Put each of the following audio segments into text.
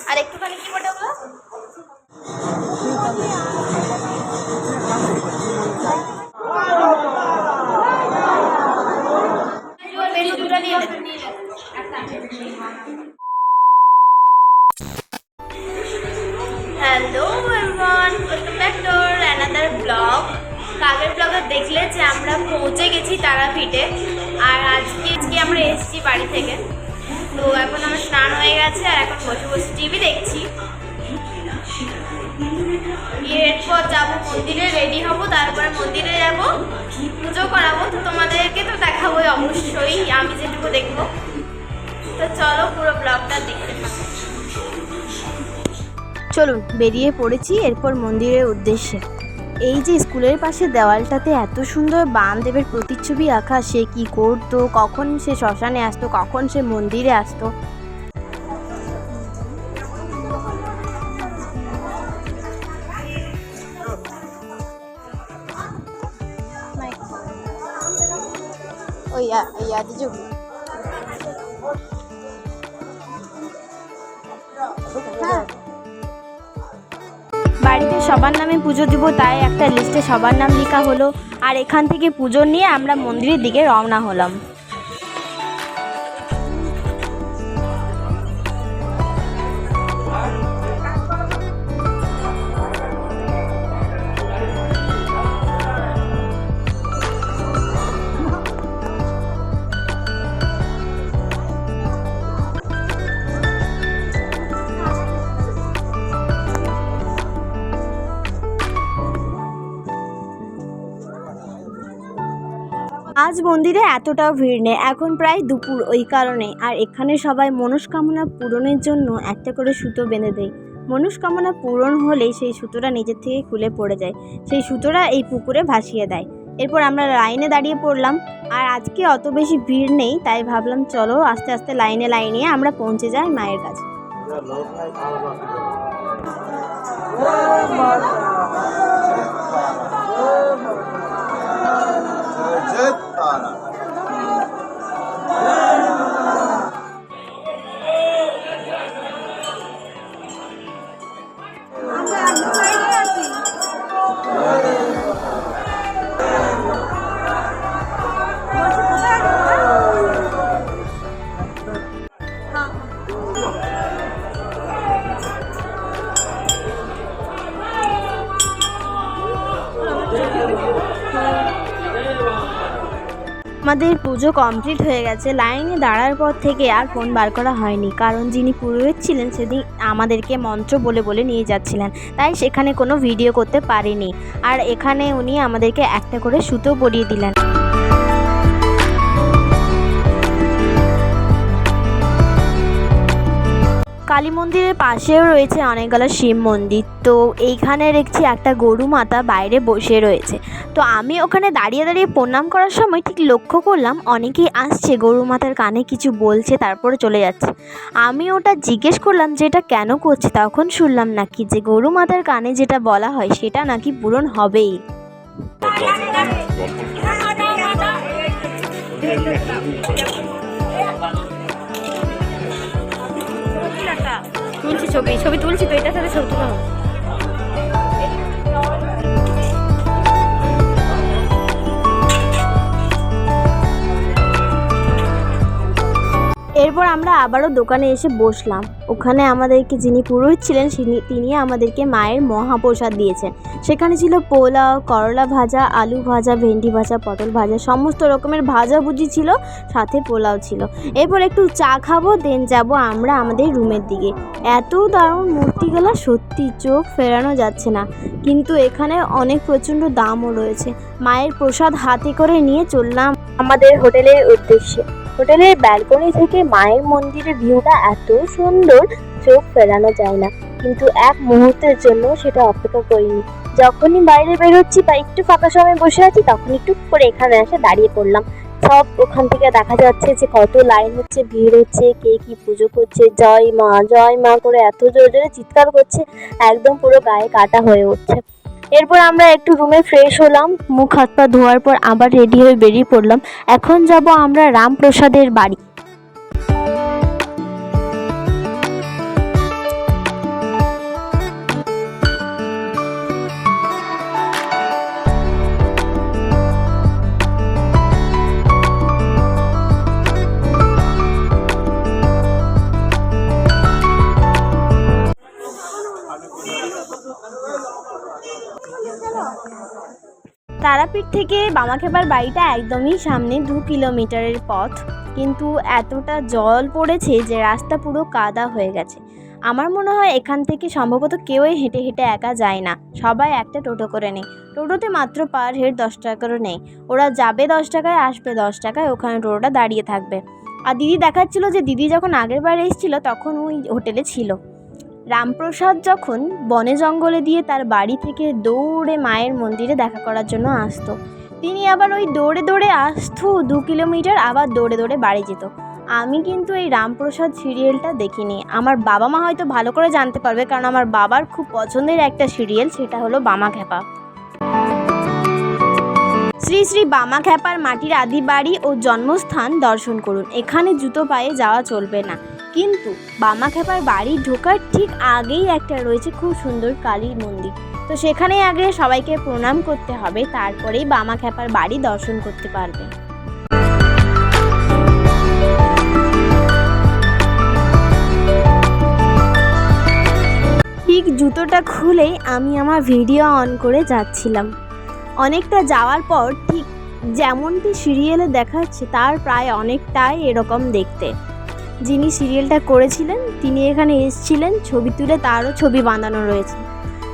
আর একটুখানি কি বটে ওগুলো hello everyone, welcome back to another blog. কালকের ব্লগে দেখলে যে আমরা পৌঁছে গেছি তারাপীঠে, আর আজকে আমরা এসেছি বাড়ি থেকে। তো এখন আমার স্নান হয়ে গেছে আর এখন বসে বসে টিভি দেখছি। এরপর যাবো মন্দিরে, রেডি হব, তারপরে মন্দিরে যাব, পুজো করাবো। তো তোমাদেরকে তো দেখাবো অবশ্যই, আমি যেটুকু দেখবো। তো চলো পুরো ব্লগটা দেখতে থাকো। চলুন বেরিয়ে পড়েছি এরপর মন্দিরের উদ্দেশ্যে। এই যে স্কুলের পাশে দেওয়ালটাতে এত সুন্দর বামদেবের প্রতিচ্ছবি আঁকা, সে কি করতো, কখন সে শ্মশানে আসতো, কখন সে মন্দিরে আসতো। বাড়িতে সবার নামে পুজো দিব, তাই একটা লিস্টে সবার নাম লেখা হলো। আর এখান থেকে পুজো নিয়ে আমরা মন্দিরের দিকে রওনা হলাম। আজ মন্দিরে এতটাও ভিড় নেই, এখন প্রায় দুপুর, ওই কারণে। আর এখানে সবাই মনস্কামনা পূরণের জন্য একটা করে সুতো বেঁধে দেয়। মনস্কামনা পূরণ হলেই সেই সুতোটা নিজের থেকে খুলে পড়ে যায়, সেই সুতোটা এই পুকুরে ভাসিয়ে দেয়। এরপর আমরা লাইনে দাঁড়িয়ে পড়লাম। আর আজকে অত বেশি ভিড় নেই, তাই ভাবলাম চলো আস্তে আস্তে লাইনে আমরা পৌঁছে যাই মায়ের কাছে। আমাদের পুজো কমপ্লিট হয়ে গেছে। লাইনে দাঁড়ার পর থেকে আর ফোন বার করা হয়নি, কারণ যিনি পুরোহিত ছিলেন সেদিন আমাদেরকে মন্ত্র বলে বলে নিয়ে যাচ্ছিলেন, তাই সেখানে কোনো ভিডিও করতে পারিনি। আর এখানে উনি আমাদেরকে একটা করে সুতো পরিয়ে দিলেন। কালী মন্দিরের পাশেও রয়েছে অনেকগুলো শিব মন্দির। তো এইখানে দেখছি একটা গরু মাতা বাইরে বসে রয়েছে। তো আমি ওখানে দাঁড়িয়ে প্রণাম করার সময় ঠিক লক্ষ্য করলাম অনেকেই আসছে, গরু মাতার কানে কিছু বলছে, তারপরে চলে যাচ্ছে। আমি ওটা জিজ্ঞেস করলাম যে এটা কেন করছে, তখন শুনলাম নাকি যে গরু মাতার কানে যেটা বলা হয় সেটা নাকি পূরণ হবেই। তুলছি ছবি তুলছি, তো এটার সাথে ছবি তোলা। এরপর আমরা আবারও দোকানে এসে বসলাম। ওখানে আমাদেরকে যিনি পুরোহিত ছিলেন তিনি আমাদেরকে মায়ের মহাপ্রসাদ দিয়েছেন। সেখানে ছিল পোলাও, করলা ভাজা, আলু ভাজা, ভেন্ডি ভাজা, পটল ভাজা, সমস্ত রকমের ভাজাভুজি ছিল, সাথে পোলাও ছিল। এরপর একটু চা খাবো, দেন যাব আমরা আমাদের রুমের দিকে। এত দারুণ মূর্তিগুলো, সত্যি চোখ ফেরানো যাচ্ছে না। কিন্তু এখানে অনেক প্রচণ্ড দামও রয়েছে। মায়ের প্রসাদ হাতে করে নিয়ে চললাম আমাদের হোটেলের উদ্দেশ্যে। হোটেলের ব্যালকনি থেকে মায়ের মন্দিরের ভিউটা এত সুন্দর, চোখ ফেরানো যায় না। কিন্তু এক মুহূর্তের জন্য সেটা অপেক্ষা করিনি। যখনই বাইরে বেরোচ্ছি বা একটু ফাঁকা সময় বসে আছি, তখন একটু করে এখানে এসে দাঁড়িয়ে পড়লাম। সব ওখান থেকে দেখা যাচ্ছে যে কত লাইন হচ্ছে, ভিড় হচ্ছে, কে কি পুজো করছে, জয় মা করে এত জোরে জোরে চিৎকার করছে, একদম পুরো গায়ে কাটা হয়ে উঠছে। এরপর আমরা একটু রুমে ফ্রেশ হলাম, মুখ হাত পা ধোয়ার পর আবার রেডি হয়ে বেরিয়ে পড়লাম। এখন যাব আমরা রামপ্রসাদের বাড়ি। তারাপীঠ থেকে বামাখ্যাপার বাড়িটা একদমই সামনে, 2 কিলোমিটারের পথ, কিন্তু এতটা জল পড়েছে যে রাস্তা পুরো কাদা হয়ে গেছে। আমার মনে হয় এখান থেকে সম্ভবত কেউই হেঁটে হেঁটে একা যায় না, সবাই একটা টোটো করে নেয়। টোটোতে মাত্র পার হেড 10 টাকা করে নেয়। ওরা যাবে 10 টাকায়, আসবে 10 টাকায়, ওখানে টোটোটা দাঁড়িয়ে থাকবে। আর দিদি দেখাচ্ছিল যে দিদি যখন আগের বার এসেছিল তখন ওই হোটেলে ছিল। রামপ্রসাদ যখন বনে জঙ্গলে দিয়ে তার বাড়ি থেকে দৌড়ে মায়ের মন্দিরে দেখা করার জন্য আসতো, তিনি আবার ওই দৌড়ে দৌড়ে আসতো 2 কিলোমিটার, আবার দৌড়ে দৌড়ে বাড়ি যেত। আমি কিন্তু এই রামপ্রসাদ সিরিয়ালটা দেখিনি। আমার বাবা মা হয়তো ভালো করে জানতে পারবে, কারণ আমার বাবার খুব পছন্দের একটা সিরিয়াল, সেটা হলো বামাখ্যাপা। শ্রী শ্রী বামাখ্যাপার মাটির আদি বাড়ি ও জন্মস্থান দর্শন করুন। এখানে জুতো পায়ে যাওয়া চলবে না, কিন্তু বামাখ্যাপার বাড়ি ঢোকার ঠিক আগেই একটা রয়েছে খুব সুন্দর কালীর মন্দির। তো সেখানেই আগে সবাইকে প্রণাম করতে হবে, তারপরেই বামাখ্যাপার বাড়ি দর্শন করতে পারবে। ঠিক জুতোটা খুলেই আমি আমার ভিডিও অন করে যাচ্ছিলাম। অনেকটা যাওয়ার পর ঠিক যেমনটি সিরিয়ালে দেখাচ্ছে তার প্রায় অনেকটাই এরকম দেখতে। যিনি সিরিয়ালটা করেছিলেন তিনি এখানে এসেছিলেন, ছবি তুলে তারও ছবি বাঁধানো রয়েছে।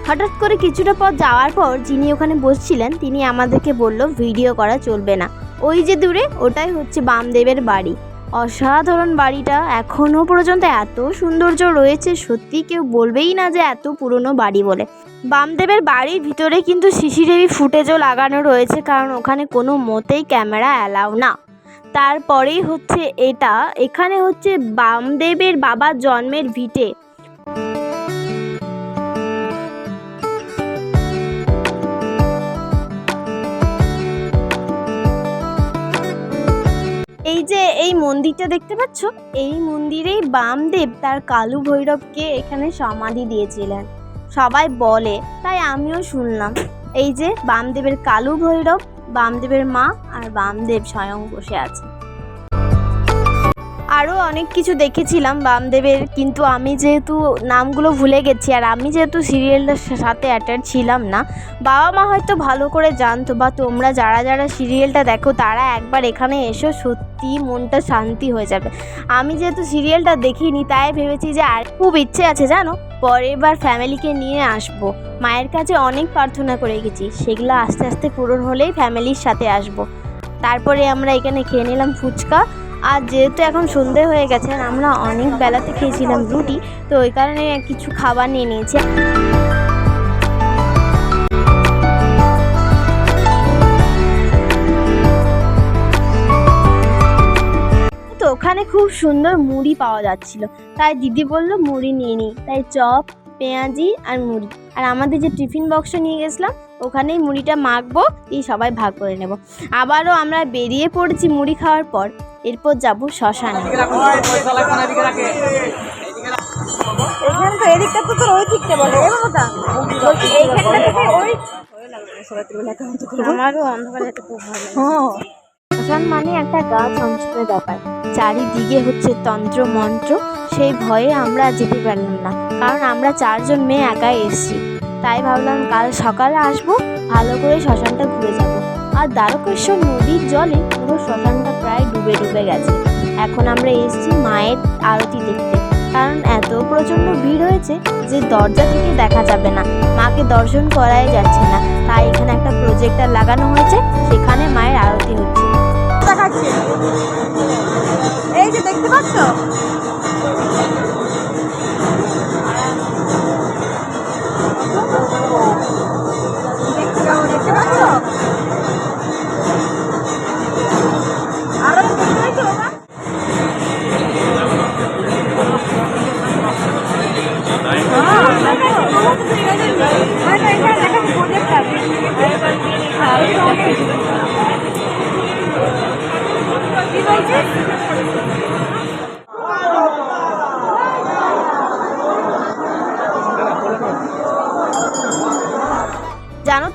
হঠাৎ করে কিছুটা পথ যাওয়ার পর যিনি ওখানে বসছিলেন তিনি আমাদেরকে বলল ভিডিও করা চলবে না। ওই যে দূরে ওটাই হচ্ছে বামদেবের বাড়ি। অসাধারণ বাড়িটা, এখনও পর্যন্ত এত সৌন্দর্য রয়েছে, সত্যি কেউ বলবেই না যে এত পুরনো বাড়ি বলে। বামদেবের বাড়ির ভিতরে কিন্তু সিসিটিভি ফুটেজও লাগানো রয়েছে, কারণ ওখানে কোনো মতেই ক্যামেরা অ্যালাউ না। তারপরেই হচ্ছে এখানে হচ্ছে বামদেবের বাবার জন্মের ভিটে। এই যে এই মন্দিরটা দেখতে পাচ্ছ, এই মন্দিরেই বামদেব তার কালু ভৈরবকে এখানে সমাধি দিয়েছিলেন সবাই বলে, তাই আমিও শুনলাম। এই যে বামদেবের কালু ভৈরব, বামদেবের মা আর বামদেব স্বয়ং বসে আছে। আরও অনেক কিছু দেখেছিলাম বামদেবের, কিন্তু আমি যেহেতু নামগুলো ভুলে গেছি আর আমি যেহেতু সিরিয়ালটার সাথে অ্যাটাচ ছিলাম না, বাবা মা হয়তো ভালো করে জানতো, বা তোমরা যারা যারা সিরিয়ালটা দেখো তারা একবার এখানে এসো, সত্যি মনটা শান্তি হয়ে যাবে। আমি যেহেতু সিরিয়ালটা দেখিনি তাই ভেবেছি যে আর খুব ইচ্ছে আছে জানো, পরের বার ফ্যামিলিকে নিয়ে আসবো। মায়ের কাছে অনেক প্রার্থনা করে গেছি, সেগুলো আস্তে আস্তে পূরণ হলেই ফ্যামিলির সাথে আসবো। তারপরে আমরা এখানে খেয়ে নিলাম ফুচকা, আর যেহেতু এখন সন্ধে হয়ে গেছে, আমরা অনেক বেলাতে খেয়েছিলাম রুটি, তো ওই কারণে কিছু খাবার নিয়ে নিয়েছি। তো ওখানে খুব সুন্দর মুড়ি পাওয়া যাচ্ছিল, তাই দিদি বলল মুড়ি নিয়ে নিই, তাই চপ, পেঁয়াজি আর মুড়ি। আর আমাদের যে টিফিন বক্সটা নিয়ে গেছিলাম ওখানেই মুড়িটা মাখবো, এই সবাই ভাগ করে নেব। আবারও আমরা বেরিয়ে পড়েছি মুড়ি খাওয়ার পর। এরপর যাব শ্মশানে। আমারও অন্ধকার যেতে খুব ভালো। শ্মশান মানে একটা গা ছমছমের ব্যাপার, চারিদিকে হচ্ছে তন্ত্র মন্ত্র, সেই ভয়ে আমরা যেতে পারলাম না, কারণ আমরা 4 জন মেয়ে একাই এসেছি। তাই ভাবলাম কাল সকালে আসবো, ভালো করে শ্মশানটা ঘুরে যাব। আর দ্বারকেশ্বর নদীর জলে পুরো শ্মশানটা প্রায় ডুবে ডুবে গেছে। এখন আমরা এসেছি মায়ের আরতি দেখতে, কারণ এত প্রচণ্ড ভিড় হয়েছে যে দরজা থেকে দেখা যাবে না, মাকে দর্শন করাই যাচ্ছে না। তাই এখানে একটা প্রজেক্টর লাগানো হয়েছে, সেখানে মায়ের আরতি হচ্ছে। এই যে দেখতে পাচ্ছ, দেখতে পাচ্ছ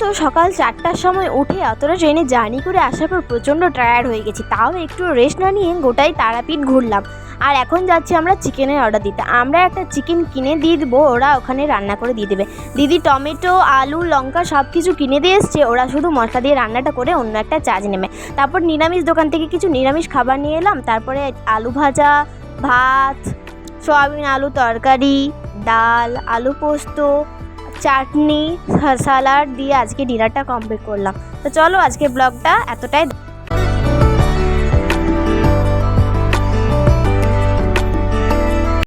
তো সকাল 4টার সময় উঠে অতটা ট্রেনে জার্নি করে আসার পর প্রচণ্ড টায়ার্ড হয়ে গেছি, তাও একটু রেস্ট না নিয়ে গোটাই তারাপীঠ ঘুরলাম। আর এখন যাচ্ছি আমরা চিকেনের অর্ডার দিতে। আমরা একটা চিকেন কিনে দিয়ে দেবো, ওরা ওখানে রান্না করে দিয়ে দেবে। দিদি টমেটো, আলু, লঙ্কা সব কিছু কিনে দিয়ে এসছে, ওরা শুধু মশলা দিয়ে রান্নাটা করে অন্য একটা চার্জ নেবে। তারপর নিরামিষ দোকান থেকে কিছু নিরামিষ খাবার নিয়ে এলাম। তারপরে আলু ভাজা, ভাত, সয়াবিন আলু তরকারি, ডাল, আলু পোস্ত, চাটনি, সালাড দিয়ে আজকে ডিনারটা কমপ্লিট করলাম। তো চলো আজকে ব্লগটা এতটাই।